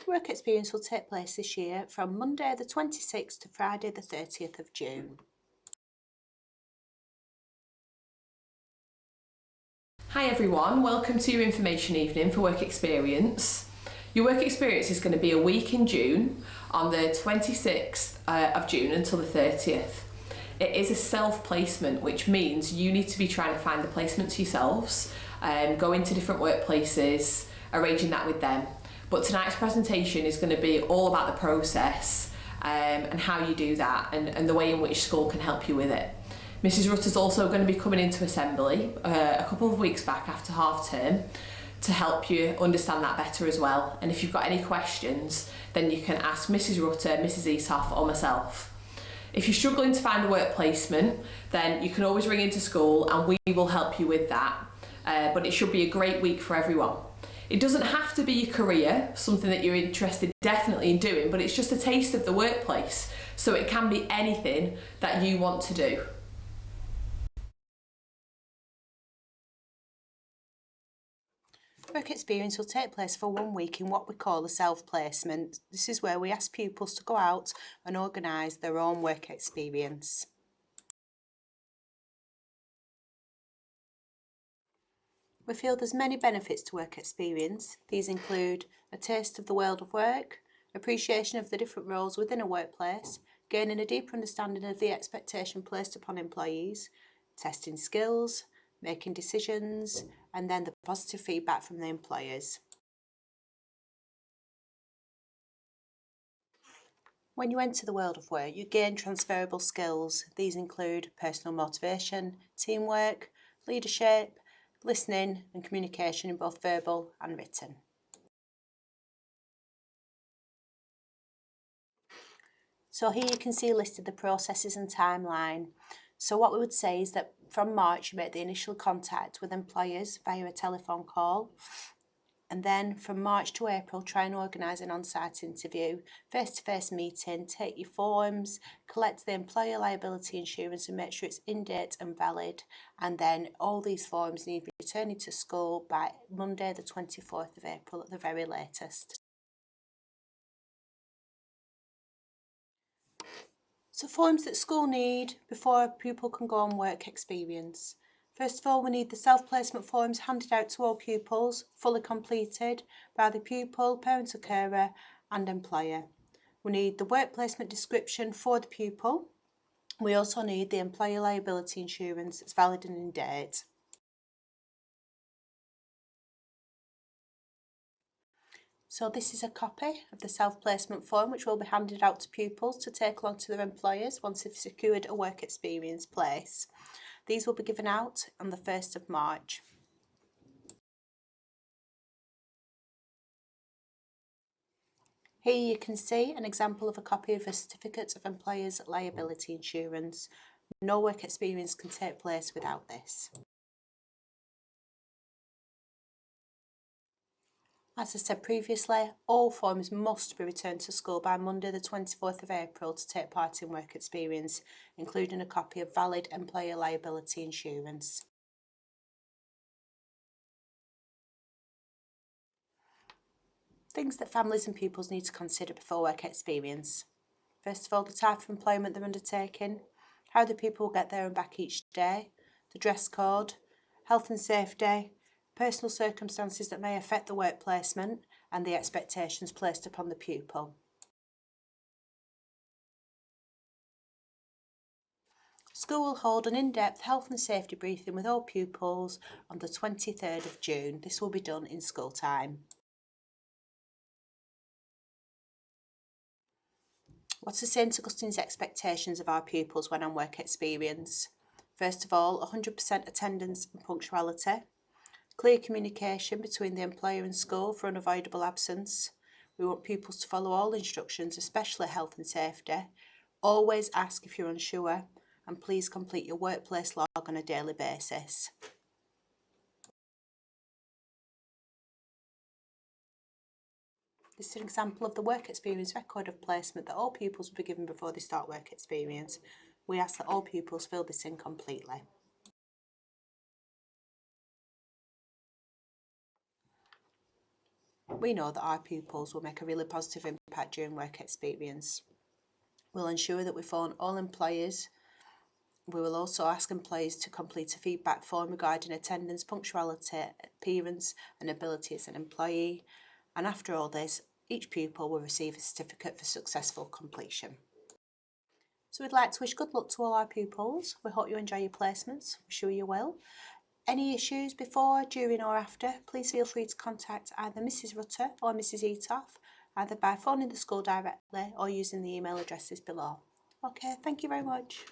Work experience will take place this year from Monday the 26th to Friday the 30th of June. Hi everyone, welcome to your information evening for work experience. Your work experience is going to be a week in June, on the 26th of June until the 30th. It is a self-placement, which means you need to be trying to find the placements yourselves, going to different workplaces, arranging that with them. But tonight's presentation is going to be all about the process and how you do that and the way in which school can help you with it. Mrs Rutter's also going to be coming into assembly a couple of weeks back after half term to help you understand that better as well. And if you've got any questions, then you can ask Mrs Rutter, Mrs Esoff or myself. If you're struggling to find a work placement, then you can always ring into school and we will help you with that. But it should be a great week for everyone. It doesn't have to be your career, something that you're interested definitely in doing, but it's just a taste of the workplace. So it can be anything that you want to do. Work experience will take place for 1 week in what we call a self-placement. This is where we ask pupils to go out and organise their own work experience. We feel there's many benefits to work experience. These include a taste of the world of work, appreciation of the different roles within a workplace, gaining a deeper understanding of the expectation placed upon employees, testing skills, making decisions, and then the positive feedback from the employers. When you enter the world of work, you gain transferable skills. These include personal motivation, teamwork, leadership, listening and communication in both verbal and written. So here you can see listed the processes and timeline. So what we would say is that from March you make the initial contact with employers via a telephone call, and then from March to April try and organise an on-site interview, face-to-face meeting, take your forms, collect the employer liability insurance and make sure it's in date and valid, and then all these forms need returning to school by Monday the 24th of April at the very latest. So forms that school need before a pupil can go on work experience. First of all, we need the self-placement forms handed out to all pupils, fully completed by the pupil, parent or carer and employer. We need the work placement description for the pupil. We also need the employer liability insurance that's valid and in date. So this is a copy of the self-placement form which will be handed out to pupils to take along to their employers once they've secured a work experience place. These will be given out on the 1st of March. Here you can see an example of a copy of a certificate of employer's liability insurance. No work experience can take place without this. As I said previously, all forms must be returned to school by Monday the 24th of April to take part in work experience, including a copy of valid employer liability insurance. Things that families and pupils need to consider before work experience. First of all, the type of employment they're undertaking, how the pupil will get there and back each day, the dress code, health and safety, personal circumstances that may affect the work placement and the expectations placed upon the pupil. School will hold an in-depth health and safety briefing with all pupils on the 23rd of June. This will be done in school time. What are St Augustine's expectations of our pupils when on work experience? First of all, 100% attendance and punctuality. Clear communication between the employer and school for unavoidable absence. We want pupils to follow all instructions, especially health and safety. Always ask if you're unsure, and please complete your workplace log on a daily basis. This is an example of the work experience record of placement that all pupils will be given before they start work experience. We ask that all pupils fill this in completely. We know that our pupils will make a really positive impact during work experience. We'll ensure that we phone all employers. We will also ask employees to complete a feedback form regarding attendance, punctuality, appearance and ability as an employee. And after all this, each pupil will receive a certificate for successful completion. So we'd like to wish good luck to all our pupils. We hope you enjoy your placements. We're sure you will. Any issues before, during or after, please feel free to contact either Mrs Rutter or Mrs Etoff, either by phoning the school directly or using the email addresses below. Okay, thank you very much.